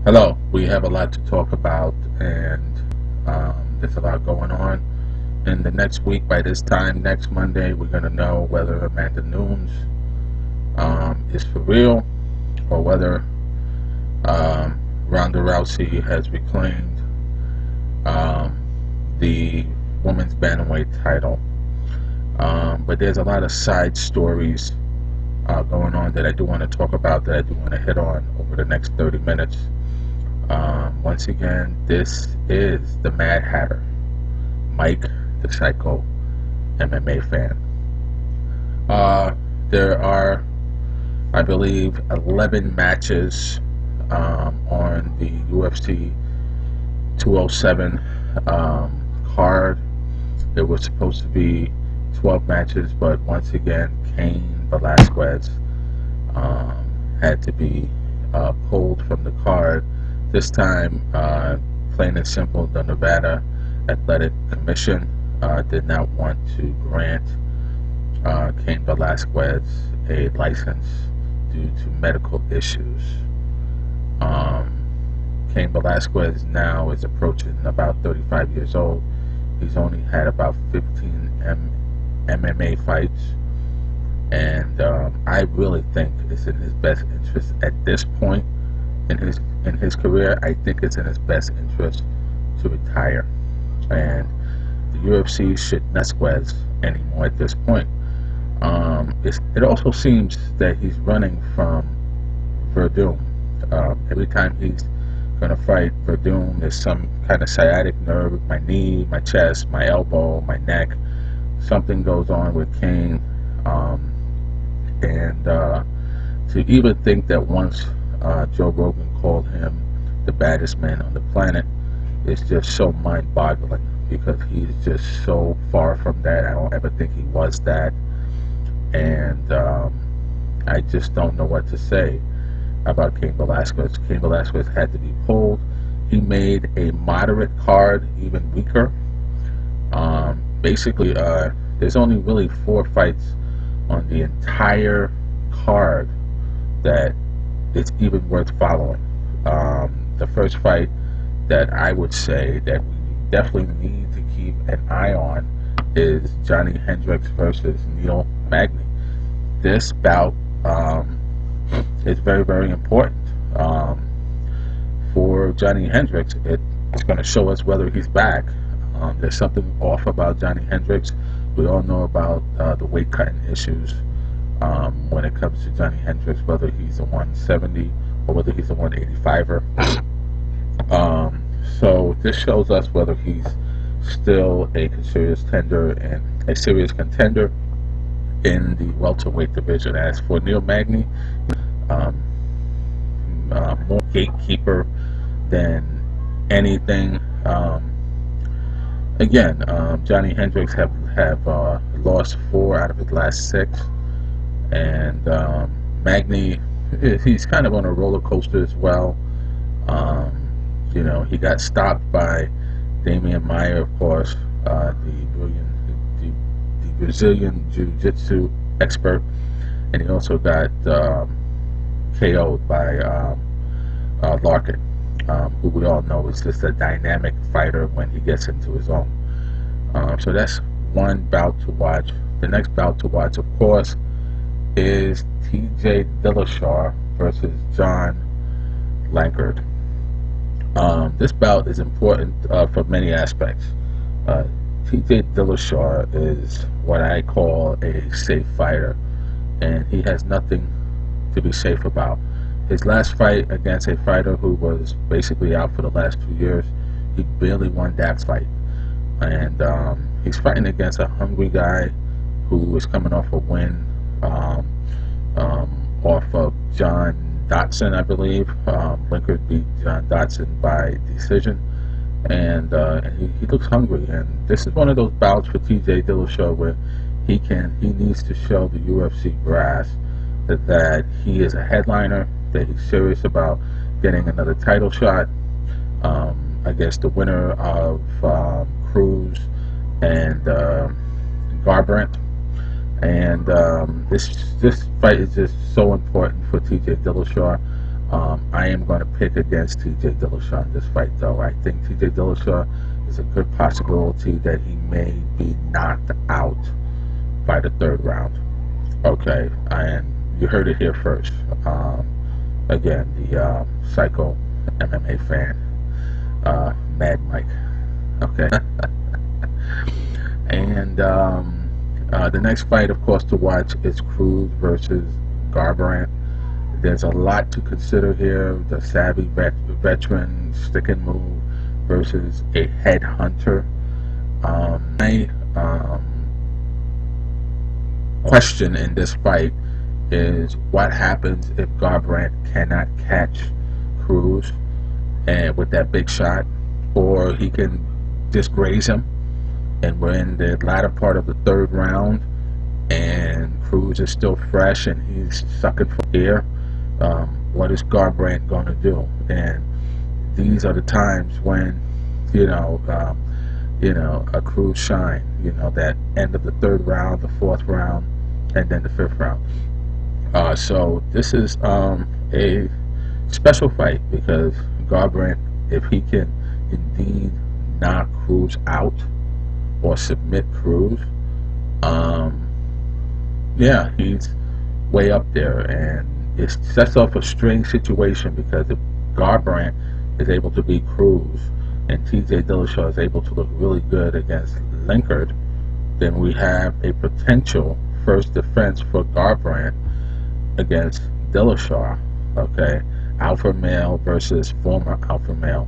Hello. We have a lot to talk about, and there's a lot going on. In the next week, by this time next Monday, we're going to know whether Amanda Nunes is for real or whether Ronda Rousey has reclaimed um, the women's bantamweight title. But there's a lot of side stories going on that I do want to talk about, that I do want to hit on over the next 30 minutes. Once again, this is the Mad Hatter, Mike the Psycho MMA fan. There are, I believe, 11 matches on the UFC 207 card. There was supposed to be 12 matches, but once again, Cain Velasquez had to be pulled from the card. This time, plain and simple, the Nevada Athletic Commission did not want to grant Cain Velasquez a license due to medical issues. Cain Velasquez now is approaching about 35 years old. He's only had about 15 MMA fights, and I really think it's in his best interest at this point in his career. I think it's in his best interest to retire, and the UFC should not Velasquez anymore at this point. It also seems that he's running from Verdun. Every time he's going to fight Verdun, there's some kind of sciatic nerve, my knee, my chest, my elbow, my neck. Something goes on with Cain, and to even think that once Joe Rogan called him the baddest man on the planet is just so mind-boggling, because he's just so far from that. I don't ever think he was that, and I just don't know what to say about Cain Velasquez. Cain Velasquez had to be pulled. He made a moderate card even weaker. Basically, there's only really 4 fights on the entire card that it's even worth following. The first fight that I would say that we definitely need to keep an eye on is Johnny Hendricks versus Magny. This bout is very, very important for Johnny Hendricks. It's going to show us whether he's back. There's something off about Johnny Hendricks. We all know about the weight cutting issues when it comes to Johnny Hendricks, whether he's a 170 or whether he's a 185er. So this shows us whether he's still a serious contender in the welterweight division. As for Magny, more gatekeeper than anything. Again, Johnny Hendricks have lost 4 out of his last 6, and Magny, he's kind of on a roller coaster as well. He got stopped by Damian Maia, of course, the Brazilian Jiu-Jitsu expert, and he also got KO'd by Larkin, who we all know is just a dynamic fighter when he gets into his own. So that's one bout to watch. The next bout to watch, of course, is TJ Dillashaw versus John Lineker. This bout is important for many aspects. TJ Dillashaw is what I call a safe fighter, and he has nothing to be safe about. His last fight against a fighter who was basically out for the last 2 years, he barely won that fight. And he's fighting against a hungry guy who is coming off a win off of John Dotson, I believe. Lineker beat John Dotson by decision, and he looks hungry. And this is one of those bouts for TJ Dillashaw where he needs to show the UFC brass that he is a headliner, that he's serious about getting another title shot against the winner of Cruz and Garbrandt. And this fight is just so important for TJ Dillashaw. I am going to pick against TJ Dillashaw in this fight, though. I think TJ Dillashaw is a good possibility that he may be knocked out by the third round. Okay, and you heard it here first. Again, the psycho MMA fan, Mad Mike. Okay, and the next fight, of course, to watch is Cruz versus Garbrandt. There's a lot to consider here. The savvy veteran stick and move versus a headhunter. My question in this fight is what happens if Garbrandt cannot catch Cruz and with that big shot, or he can just graze him, and we're in the latter part of the third round and Cruz is still fresh and he's sucking for air. What is Garbrandt going to do? And these are the times when a Cruz shine. That end of the third round, the fourth round, and then the fifth round. So this is a special fight because Garbrandt, if he can indeed knock Cruz out or submit Cruz, yeah, he's way up there, and it sets off a strange situation because if Garbrandt is able to beat Cruz and TJ Dillashaw is able to look really good against Lineker, then we have a potential first defense for Garbrandt against Dillashaw. Okay, alpha male versus former alpha male.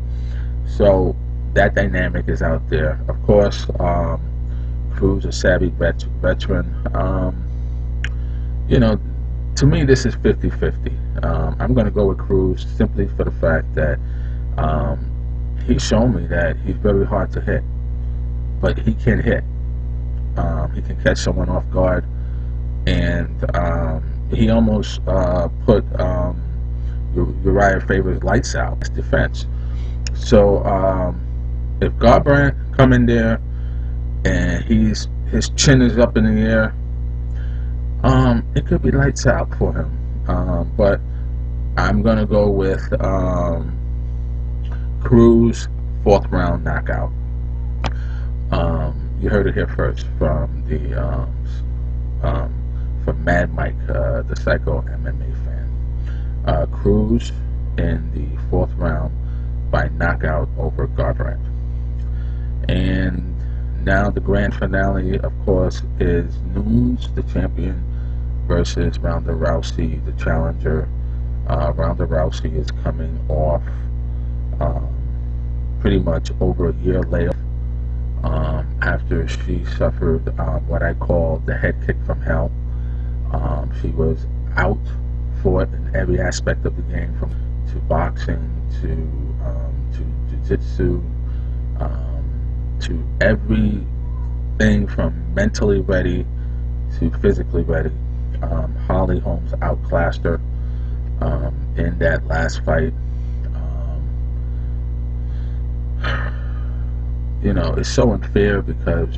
So that dynamic is out there. Of course, Cruz, a savvy veteran. To me, this is 50-50. I'm going to go with Cruz simply for the fact that he's shown me that he's very hard to hit, but he can hit. He can catch someone off guard, and he almost put Uriah Faber's lights out as defense. So if Garbrandt come in there and his chin is up in the air, it could be lights out for him. But I'm gonna go with Cruz fourth round knockout. You heard it here first from the from Mad Mike, the psycho MMA fan. Cruz in the fourth round by knockout over Garbrandt. And now the grand finale, of course, is Nunes, the champion, versus Ronda Rousey, the challenger. Ronda Rousey is coming off pretty much over a year later after she suffered what I call the head kick from hell. She was out for it in every aspect of the game, from to boxing to jiu-jitsu, to everything from mentally ready to physically ready. Holly Holmes outclassed her in that last fight. It's so unfair because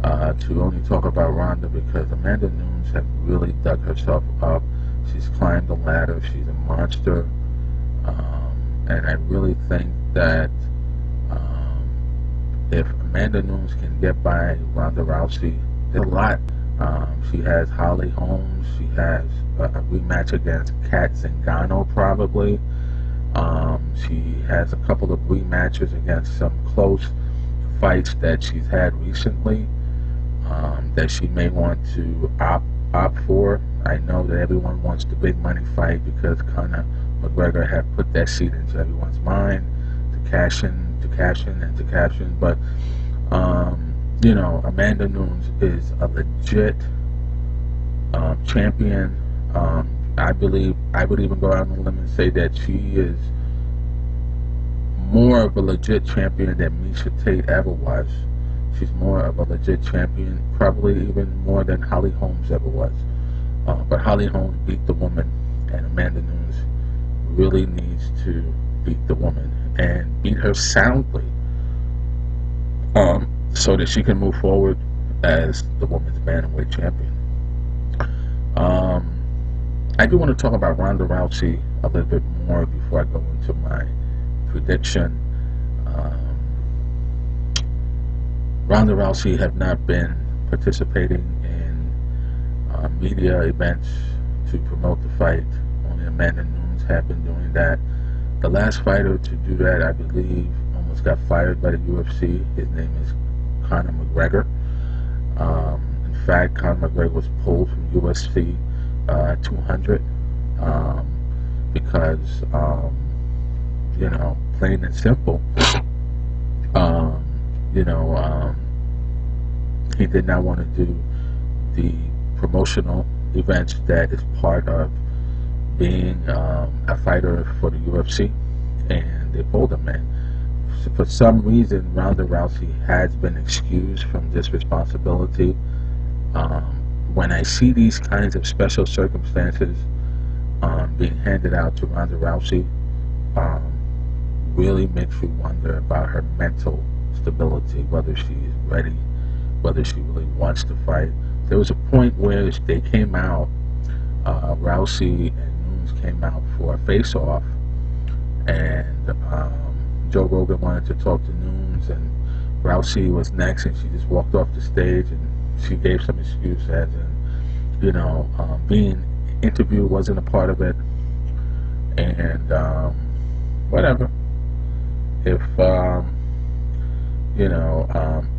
to only talk about Ronda, because Amanda Nunes has really dug herself up. She's climbed the ladder. She's a monster, and I really think that if Amanda Nunes can get by Ronda Rousey, there's a lot. She has Holly Holmes. She has a rematch against Kat Zingano probably. She has a couple of rematches against some close fights that she's had recently that she may want to opt for. I know that everyone wants the big money fight because Conor McGregor had put that seed into everyone's mind to cash in. But Amanda Nunes is a legit champion. I believe I would even go out on a limb and say that she is more of a legit champion than Miesha Tate ever was. She's more of a legit champion, probably even more than Holly Holmes ever was. But Holly Holmes beat the woman, and Amanda Nunes really needs to beat the woman and beat her soundly, so that she can move forward as the women's bantamweight champion. I do want to talk about Ronda Rousey a little bit more before I go into my prediction. Um, Ronda Rousey have not been participating in media events to promote the fight. Only Amanda Nunes have been doing that. The last fighter to do that, I believe, almost got fired by the UFC. His name is Conor McGregor. In fact, Conor McGregor was pulled from UFC 200 because, plain and simple, um, you know, um, he did not want to do the promotional events that is part of being a fighter for the UFC, and they pulled him. And for some reason, Ronda Rousey has been excused from this responsibility. When I see these kinds of special circumstances being handed out to Ronda Rousey, really makes you wonder about her mental stability, whether she's ready, whether she really wants to fight. There was a point where they came out, Rousey and Nunes came out for a face-off, and Joe Rogan wanted to talk to Nunes, and Rousey was next, and she just walked off the stage, and she gave some excuse as in, being interviewed wasn't a part of it, and whatever. If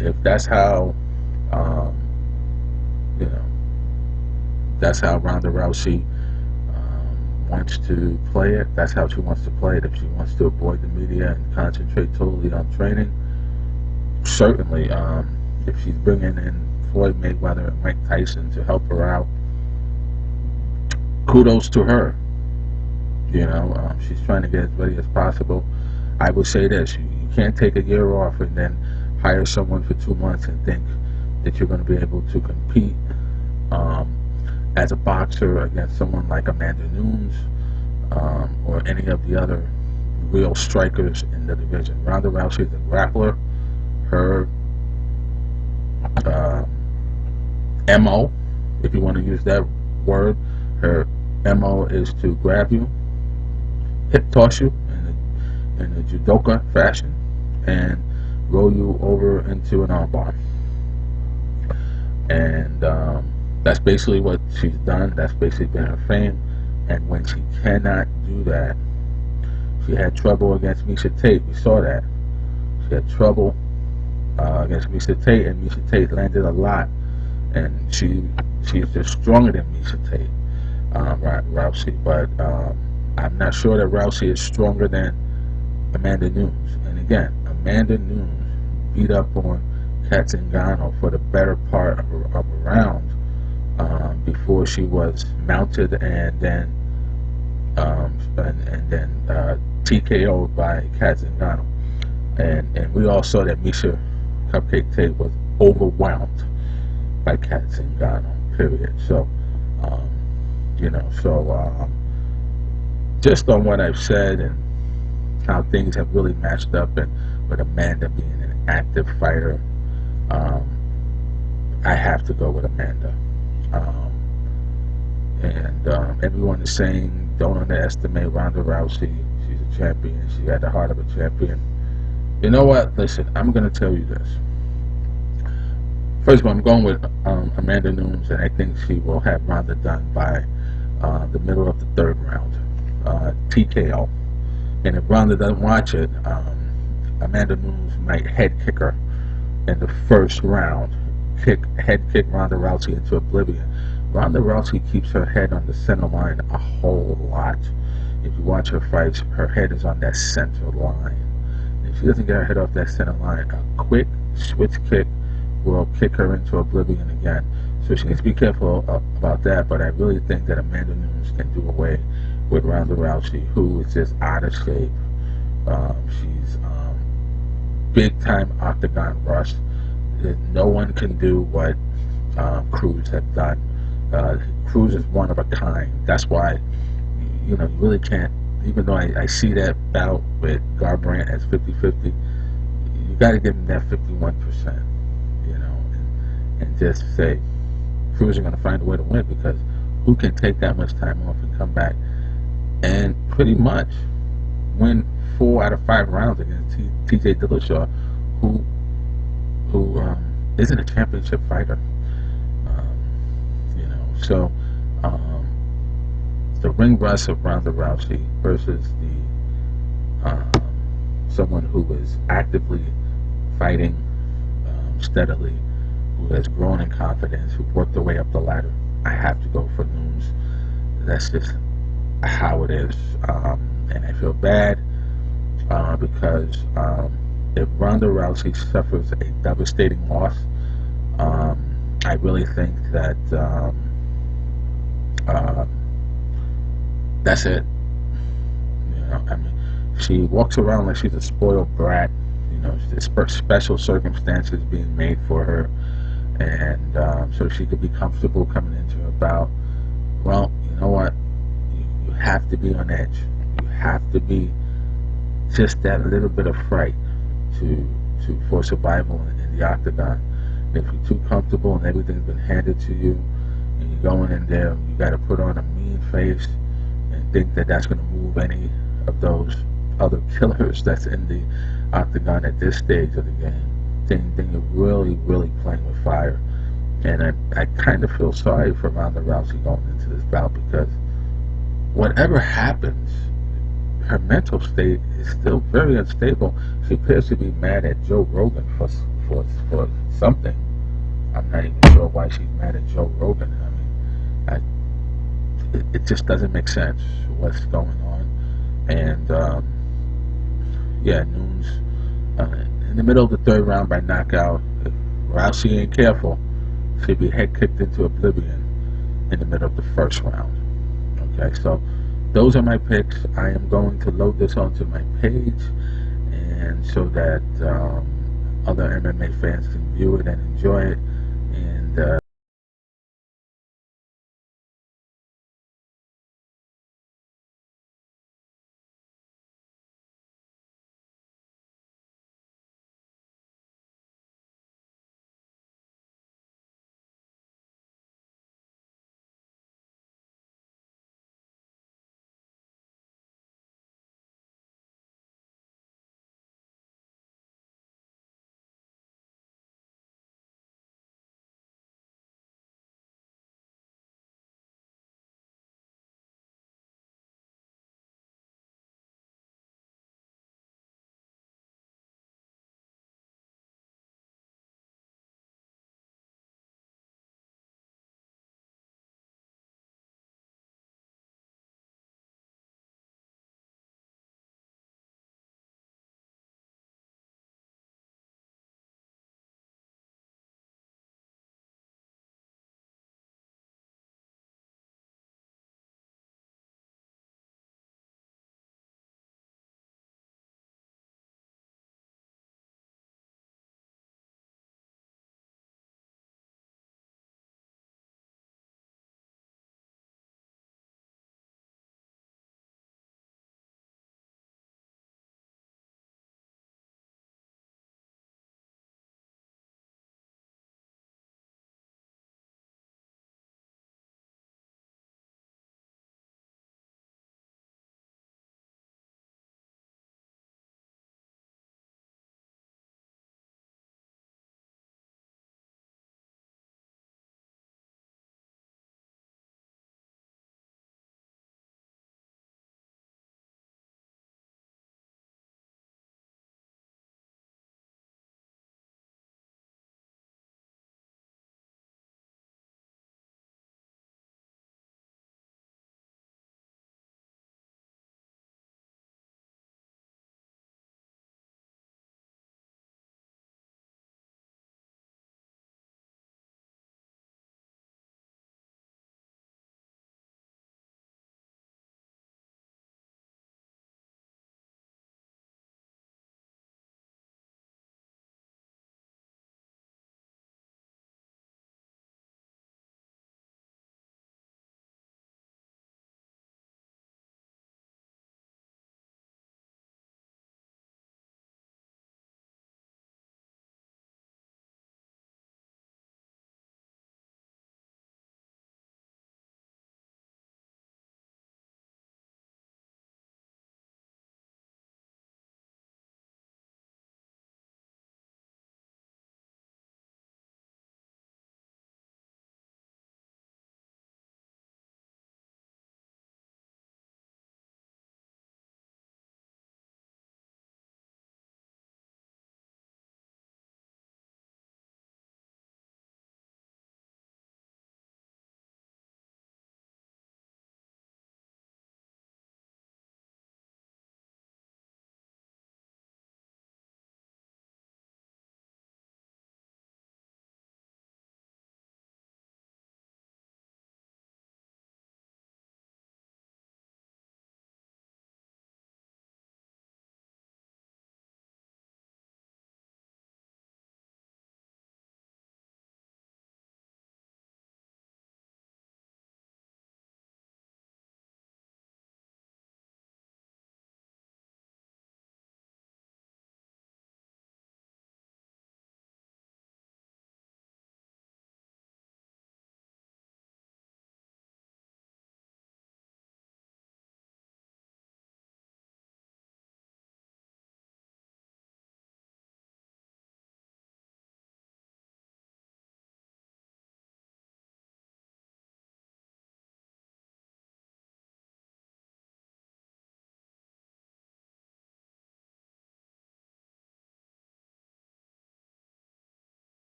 if that's how that's how Ronda Rousey wants to play it. That's how she wants to play it. If she wants to avoid the media and concentrate totally on training, certainly. If she's bringing in Floyd Mayweather and Mike Tyson to help her out, kudos to her. She's trying to get as ready as possible. I would say this: you can't take a year off and then hire someone for 2 months and think that you're going to be able to compete as a boxer against someone like Amanda Nunes or any of the other real strikers in the division. Ronda Rousey is a grappler. Her MO, if you want to use that word, her MO is to grab you, hip toss you in a judoka fashion, and roll you over into an armbar. And that's basically what she's done. That's basically been her fame. And when she cannot do that, she had trouble against Miesha Tate. We saw that. She had trouble against Miesha Tate, and Miesha Tate landed a lot. And she's just stronger than Miesha Tate, Rousey. But I'm not sure that Rousey is stronger than Amanda Nunes. And again, Amanda Nunes beat up on Kat Zingano for the better part of a round before she was mounted and then TKO'd by Kat Zingano. And we all saw that Miesha Cupcake Tate was overwhelmed by Kat Zingano, period. So, just on what I've said and how things have really matched up, and with Amanda being an active fighter, I have to go with Amanda. Everyone is saying don't underestimate Ronda Rousey. She's a champion. She had the heart of a champion. You know what? Listen, I'm going to tell you this. First of all, I'm going with Amanda Nunes, and I think she will have Ronda done by the middle of the third round, TKO. And if Ronda doesn't watch it, Amanda Nunes might head kick her in the first round, head kick Ronda Rousey into oblivion. Ronda Rousey keeps her head on the center line a whole lot. If you watch her fights, her head is on that center line. If she doesn't get her head off that center line, a quick switch kick will kick her into oblivion again. So she needs to be careful about that, but I really think that Amanda Nunes can do away with Ronda Rousey, who is just out of shape. She's big time octagon rust. No one can do what Cruz had done. Cruz is one of a kind. That's why you really can't, even though I see that bout with Garbrandt as 50-50, you got to give him that 51%, and just say Cruz is going to find a way to win, because who can take that much time off and come back and pretty much win 4 out of 5 rounds against TJ Dillashaw, who isn't a championship fighter. So the ring rust of Ronda Rousey versus the someone who is actively fighting steadily, who has grown in confidence, who worked their way up the ladder. I have to go for Nunes. That's just how it is, and I feel bad because if Ronda Rousey suffers a devastating loss, I really think that that's it. I mean, she walks around like she's a spoiled brat. There's special circumstances being made for her, and so she could be comfortable coming into her bout. Well, you know what? You have to be on edge. You have to be just that little bit of fright for survival in the octagon. If you're too comfortable and everything's been handed to you, and you're going in there, you got to put on a mean face and think that that's going to move any of those other killers that's in the octagon at this stage of the game. Then you're really, really playing with fire. And I kind of feel sorry for Ronda Rousey going into this bout, because whatever happens, her mental state is still very unstable. She appears to be mad at Joe Rogan for something. I'm not even sure why she's mad at Joe Rogan. I mean, it just doesn't make sense what's going on. And Nunes in the middle of the 3rd round by knockout. If Rousey ain't careful, she'd be head kicked into oblivion in the middle of the 1st round. Okay, so those are my picks. I am going to load this onto my page, and so that other MMA fans can view it and enjoy it. And